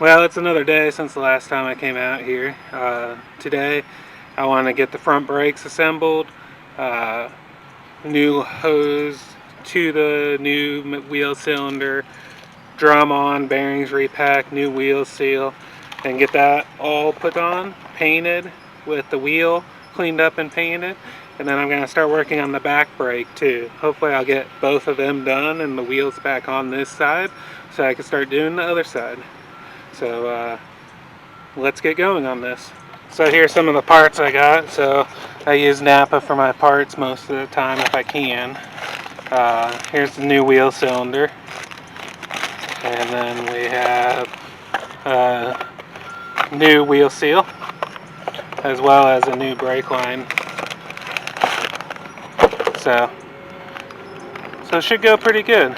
Well, it's another day since the last time I came out here. Today I want to get the front brakes assembled, new hose to the new wheel cylinder, drum on, bearings repack, new wheel seal, and get that all put on, painted with the wheel cleaned up and painted. And then I'm going to start working on the back brake too. Hopefully I'll get both of them done and the wheels back on this side so I can start doing the other side. So let's get going on this. So here's some of the parts I got. So I use Napa for my parts most of the time if I can. Here's the new wheel cylinder. And then we have new wheel seal, as well as a new brake line. So it should go pretty good.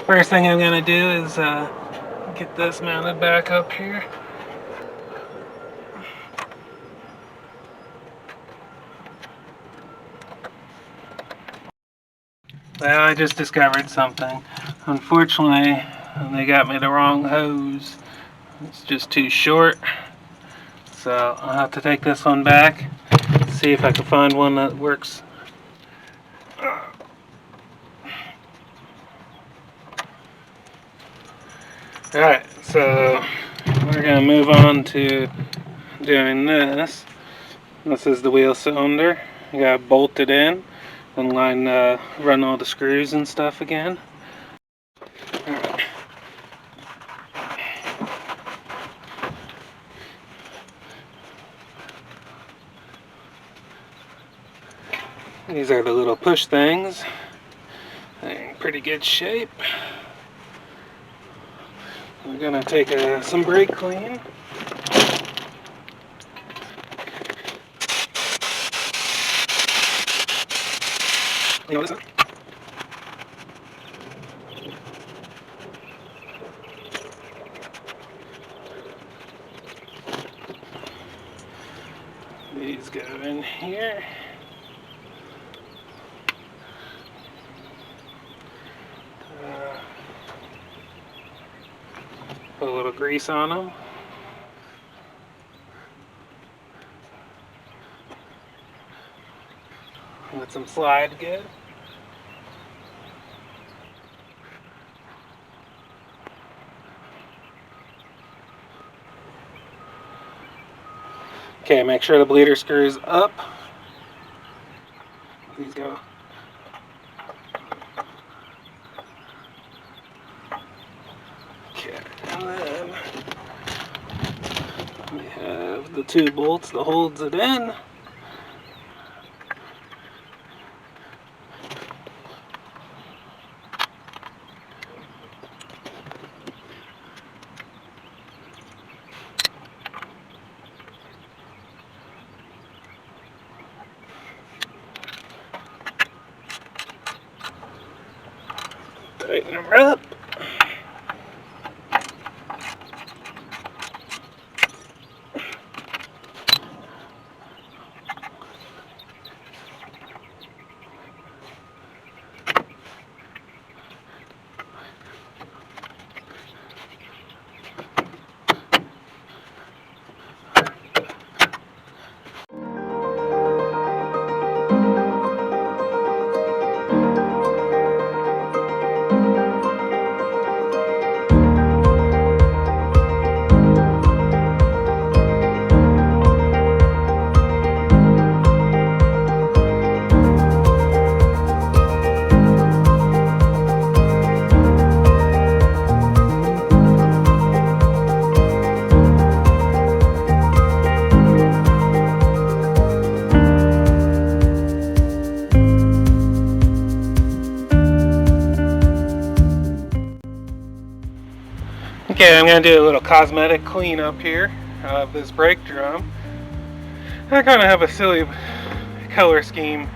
First thing I'm going to do is get this mounted back up here. Well, I just discovered something. Unfortunately, they got me the wrong hose. It's just too short. So I'll have to take this one back, see if I can find one that works. Alright, so we're going to move on to doing this. This is the wheel cylinder. I got it bolted in and run all the screws and stuff again. Alright. These are the little push things. They're in pretty good shape. We're going to take some brake clean. These go in here. Put a little grease on them. Let them slide good. Okay, make sure the bleeder screws up. These go. Okay, and then we have the two bolts that holds it in. Tighten them up. Okay, I'm going to do a little cosmetic cleanup here of this brake drum. I kind of have a silly color scheme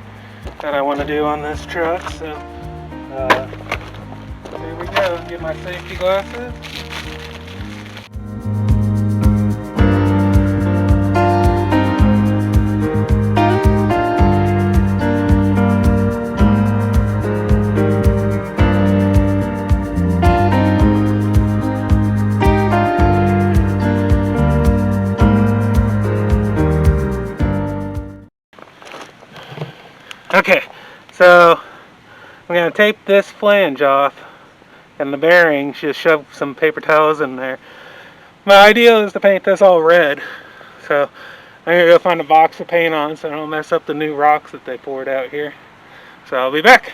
that I want to do on this truck, so here we go. Get my safety glasses. So I'm going to tape this flange off and the bearings, just shove some paper towels in there. My idea is to paint this all red. So I'm going to go find a box to paint on so I don't mess up the new rocks that they poured out here. So I'll be back.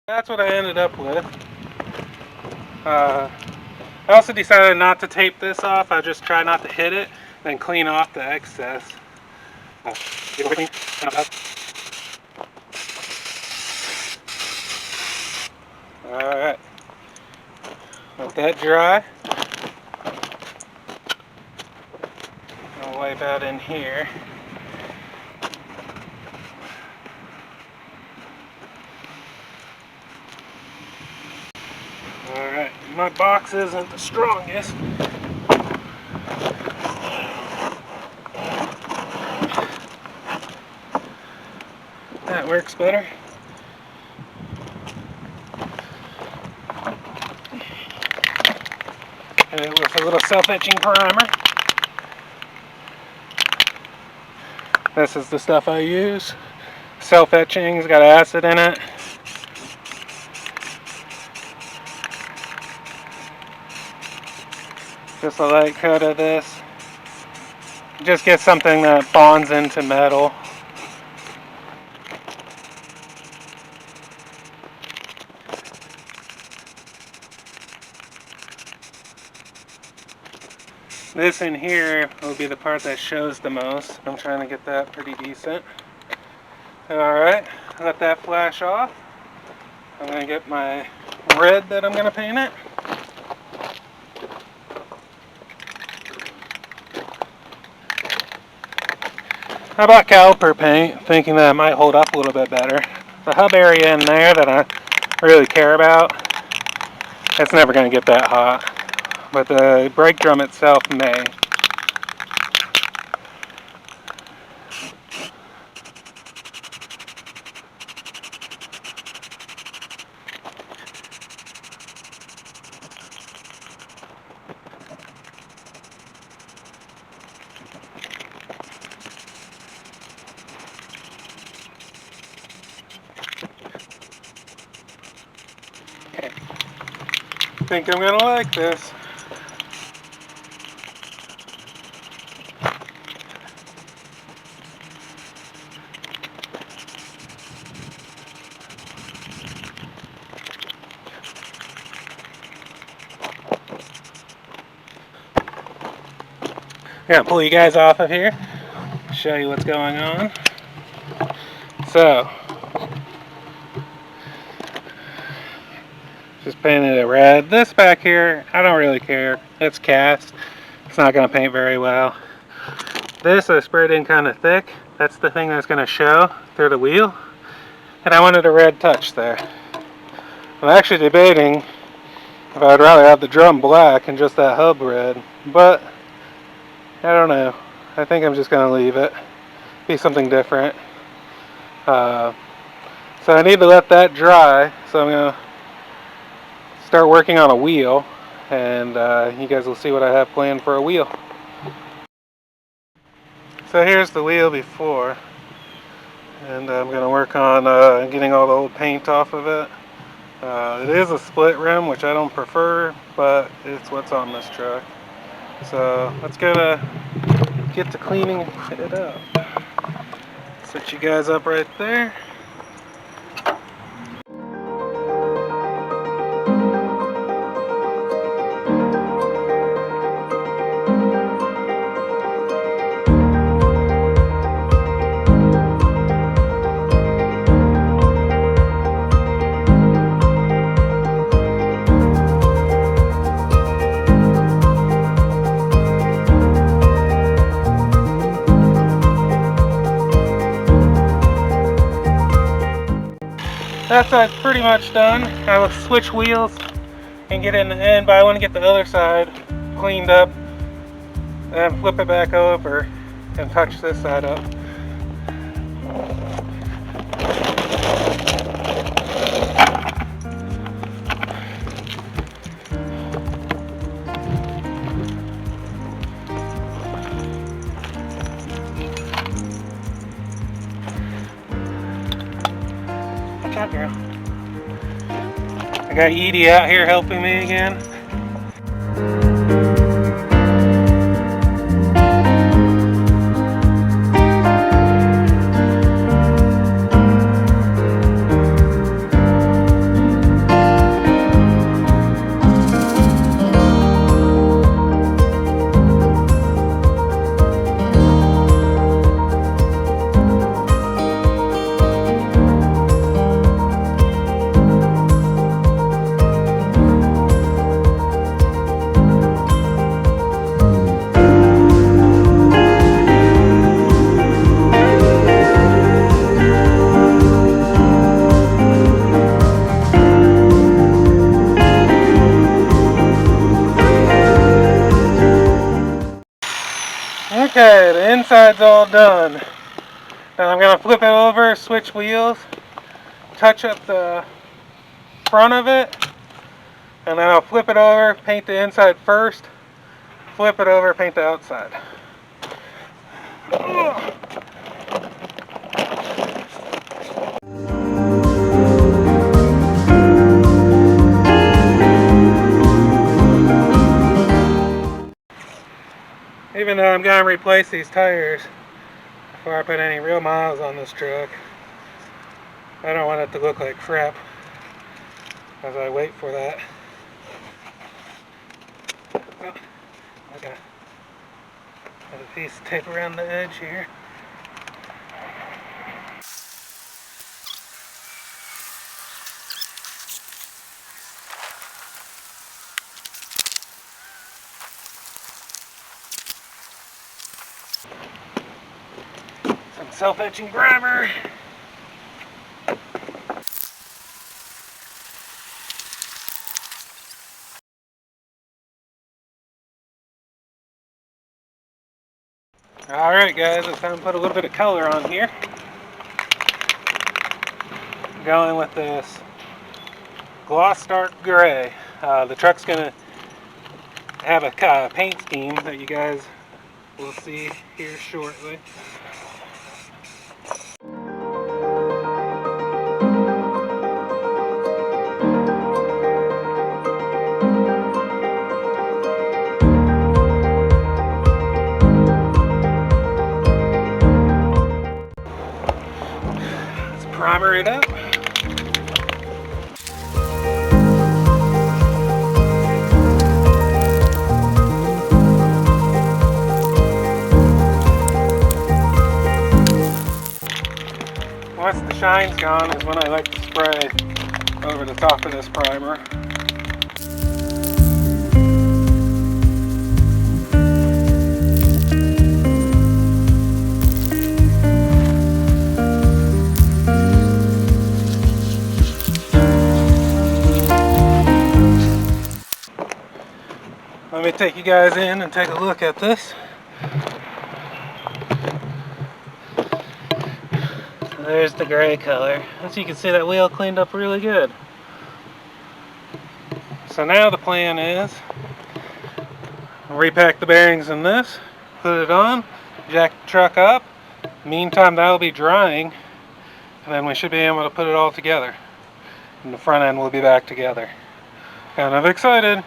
That's what I ended up with. I also decided not to tape this off. I just try not to hit it, then clean off the excess. Alright, let that dry. I'll wipe out in here. Alright, my box isn't the strongest. That works better. And it was a little self-etching primer. This is the stuff I use. Self-etching, it's got acid in it. Just a light coat of this. Just get something that bonds into metal. This in here will be the part that shows the most. I'm trying to get that pretty decent. Alright, let that flash off. I'm going to get my red that I'm going to paint it. I bought caliper paint, thinking that it might hold up a little bit better. The hub area in there that I really care about, it's never going to get that hot. But the brake drum itself may. Okay. I think I'm going to like this. I'm going to pull you guys off of here, show you what's going on. So, just painted it red. This back here, I don't really care. It's cast. It's not going to paint very well. This I sprayed in kind of thick. That's the thing that's going to show through the wheel. And I wanted a red touch there. I'm actually debating if I'd rather have the drum black and just that hub red. But I don't know. I think I'm just going to leave it. Be something different. So I need to let that dry. So I'm going to start working on a wheel. And you guys will see what I have planned for a wheel. So here's the wheel before. And I'm going to work on getting all the old paint off of it. It is a split rim, which I don't prefer, but it's what's on this truck. So let's go to get to cleaning it up. Set you guys up right there. That's pretty much done. I will switch wheels and get in the end, but I want to get the other side cleaned up and flip it back over and touch this side up. Good job, girl. I got Edie out here helping me again. Okay, the inside's all done. Now I'm going to flip it over, switch wheels, touch up the front of it, and then I'll flip it over, paint the inside first, flip it over, paint the outside. Even though I'm going to replace these tires before I put any real miles on this truck, I don't want it to look like crap as I wait for that. Oh, okay. Got a piece of tape around the edge here. Some self-etching primer. Alright guys, it's time to put a little bit of color on here. Going with this gloss dark gray. The truck's going to have a paint scheme that you guys will see here shortly. Let's primer it up. Once the shine's gone is when I like to spray over the top of this primer. Let me take you guys in and take a look at this. There's the gray color. As you can see, that wheel cleaned up really good. So now the plan is repack the bearings in this, put it on, jack the truck up. Meantime, that'll be drying, and then we should be able to put it all together. And the front end will be back together. Kind of excited.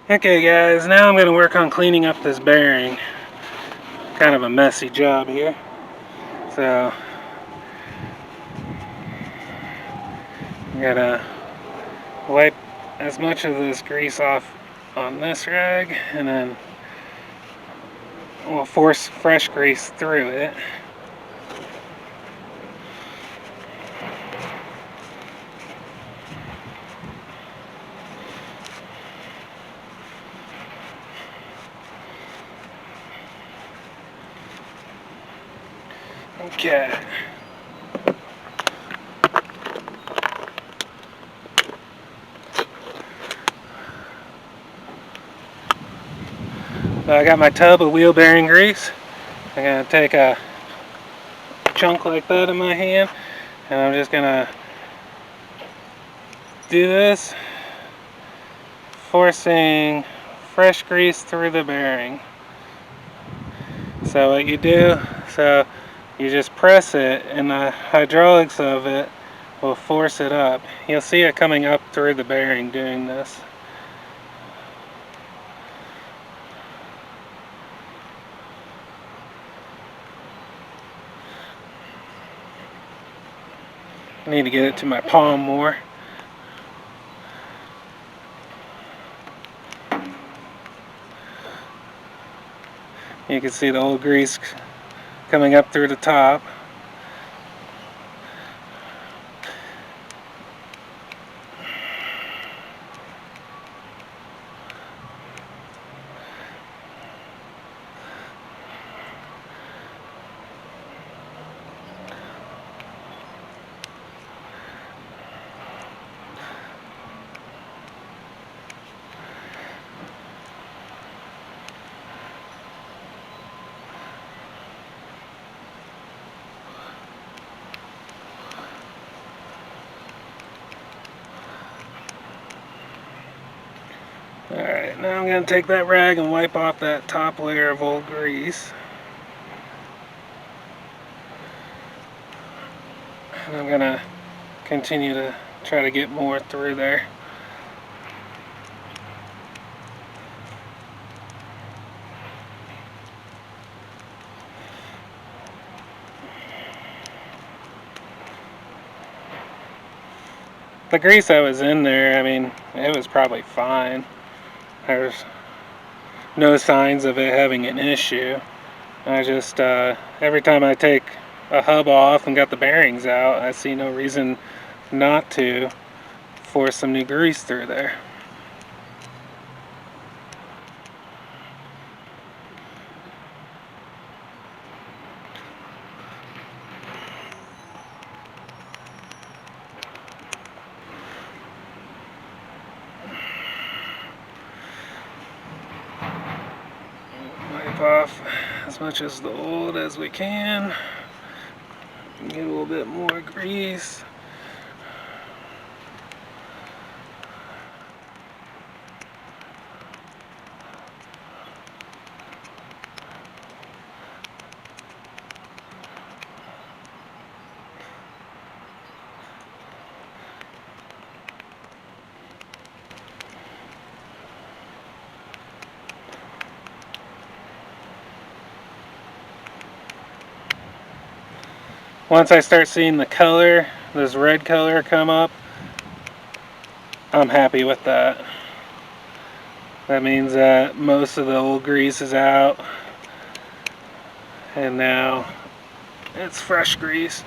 Okay guys, now I'm going to work on cleaning up this bearing. Kind of a messy job here. So I'm gonna wipe as much of this grease off on this rag, and then we'll force fresh grease through it. Okay. So I got my tub of wheel bearing grease. I'm going to take a chunk like that in my hand, and I'm just going to do this, forcing fresh grease through the bearing. So what you do, You just press it and the hydraulics of it will force it up. You'll see it coming up through the bearing doing this. I need to get it to my palm more. You can see the old grease coming up through the top. Alright, now I'm going to take that rag and wipe off that top layer of old grease. And I'm going to continue to try to get more through there. The grease that was in there, I mean, it was probably fine. There's no signs of it having an issue. I just, every time I take a hub off and got the bearings out, I see no reason not to force some new grease through there. Wipe off as much as the old as we can. Get a little bit more grease. Once I start seeing the color, this red color come up, I'm happy with that. That means that most of the old grease is out, and now it's fresh grease,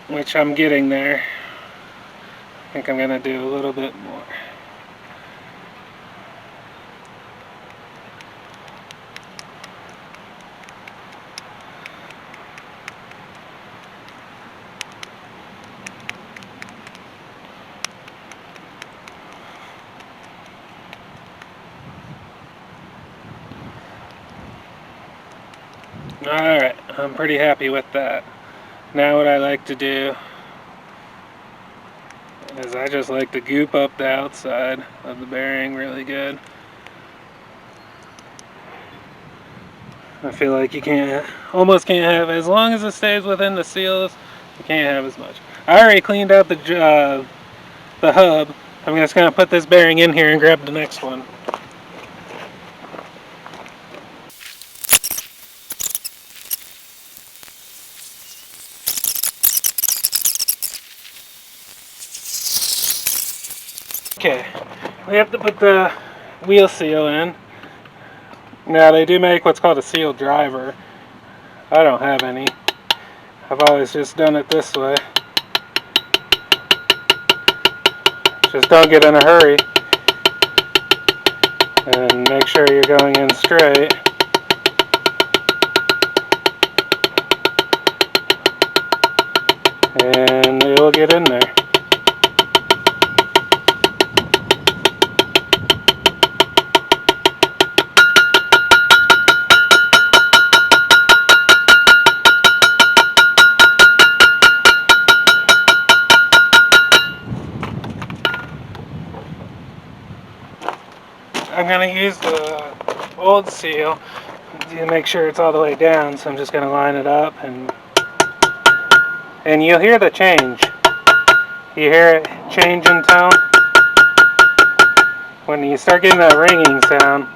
which I'm getting there. I think I'm going to do a little bit more. Alright, I'm pretty happy with that. Now what I like to do is I just like to goop up the outside of the bearing really good. I feel like you almost can't have, as long as it stays within the seals, you can't have as much. I already cleaned out the hub. I'm just going to put this bearing in here and grab the next one. Okay, we have to put the wheel seal in. Now they do make what's called a seal driver. I don't have any. I've always just done it this way. Just don't get in a hurry. And make sure you're going in straight. And it will get in there. I'm going to use the old seal. to make sure it's all the way down, so I'm just going to line it up, and you'll hear the change. You hear it change in tone? When you start getting that ringing sound,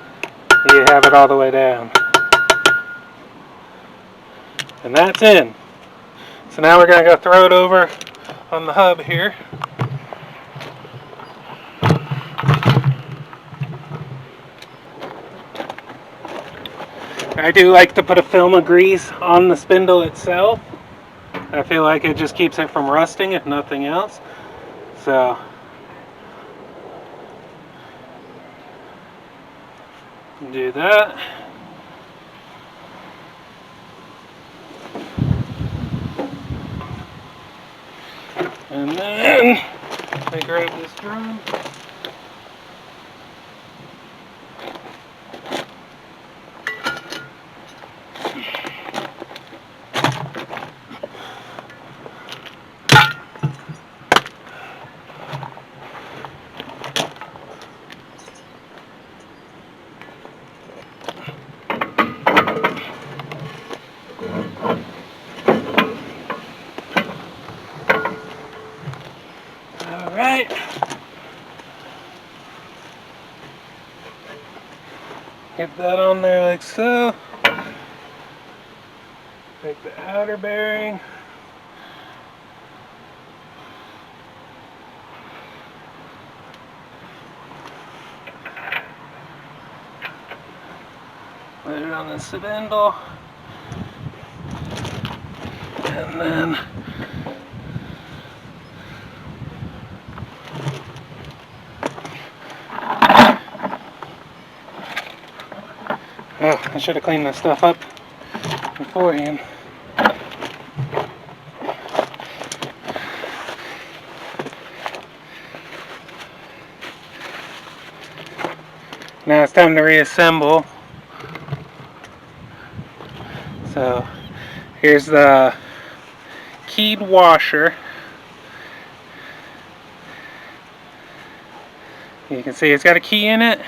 you have it all the way down. And that's in. So now we're going to go throw it over on the hub here. I do like to put a film of grease on the spindle itself. I feel like it just keeps it from rusting if nothing else. So do that. And then I grab this drum. Alright. Get that on there like so. Take the outer bearing. Put it on the spindle. And then I should have cleaned this stuff up beforehand. Now it's time to reassemble. So here's the keyed washer. You can see it's got a key in it,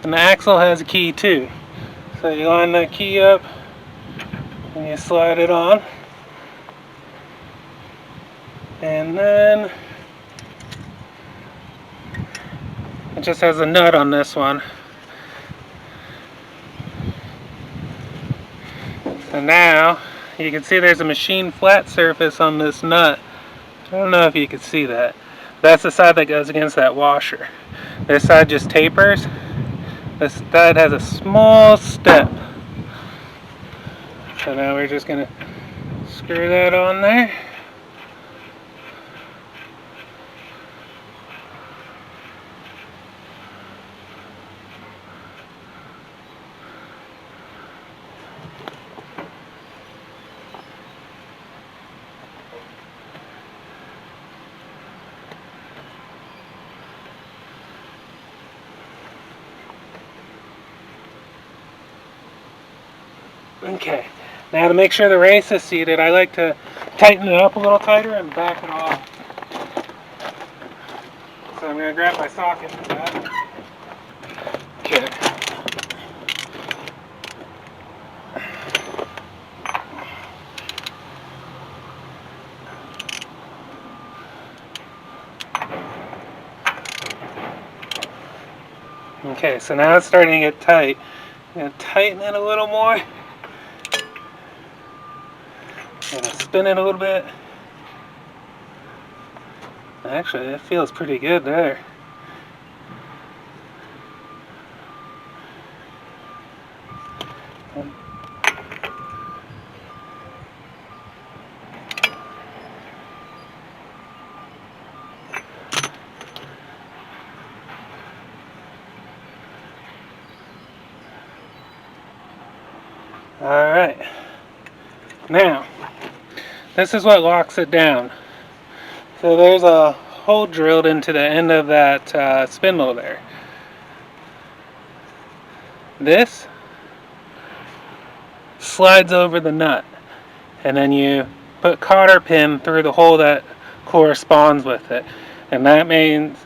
and the axle has a key too. So you line that key up and you slide it on, and then it just has a nut on this one. So now you can see there's a machine flat surface on this nut. I don't know if you can see that. That's the side that goes against that washer. This side just tapers. This side has a small step. So now we're just going to screw that on there. Okay, now to make sure the race is seated, I like to tighten it up a little tighter and back it off. So I'm going to grab my socket for that. Okay. Okay, so now it's starting to get tight. I'm going to tighten it a little more. I'm going to spin it a little bit. Actually, it feels pretty good there. Alright, now this is what locks it down. So there's a hole drilled into the end of that spindle there. This slides over the nut, and then you put cotter pin through the hole that corresponds with it, and that means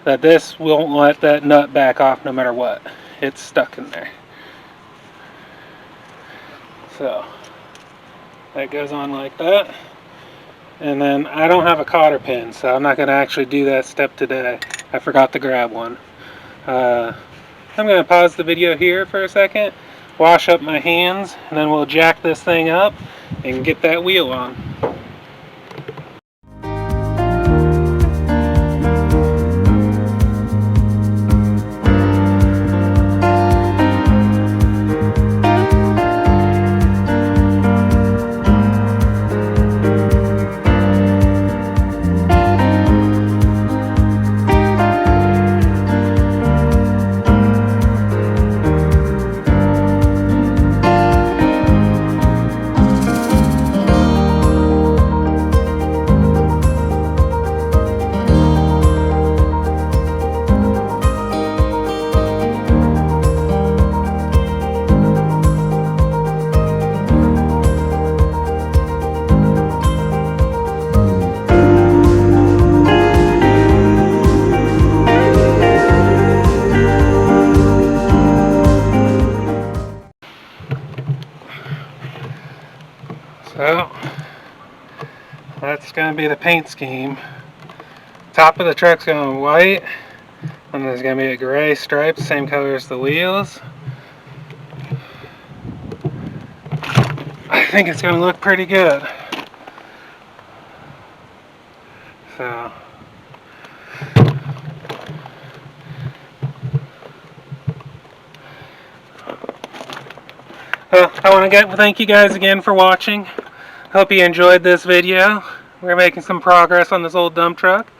that this won't let that nut back off no matter what. It's stuck in there. So that goes on like that. And then I don't have a cotter pin, so I'm not going to actually do that step today. I forgot to grab one. I'm going to pause the video here for a second, wash up my hands, and then we'll jack this thing up and get that wheel on. So that's going to be the paint scheme. Top of the truck's going white, and there's going to be a gray stripe, same color as the wheels. I think it's going to look pretty good. So I want to thank you guys again for watching. Hope you enjoyed this video. We're making some progress on this old dump truck.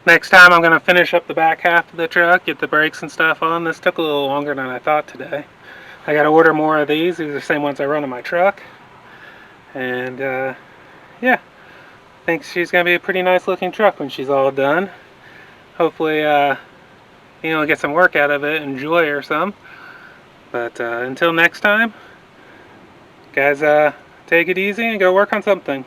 Next time I'm going to finish up the back half of the truck, get the brakes and stuff on. This took a little longer than I thought today. I got to order more of these. These are the same ones I run on my truck. And yeah, I think she's going to be a pretty nice looking truck when she's all done. Hopefully get some work out of it, enjoy her some. But until next time, guys, take it easy and go work on something.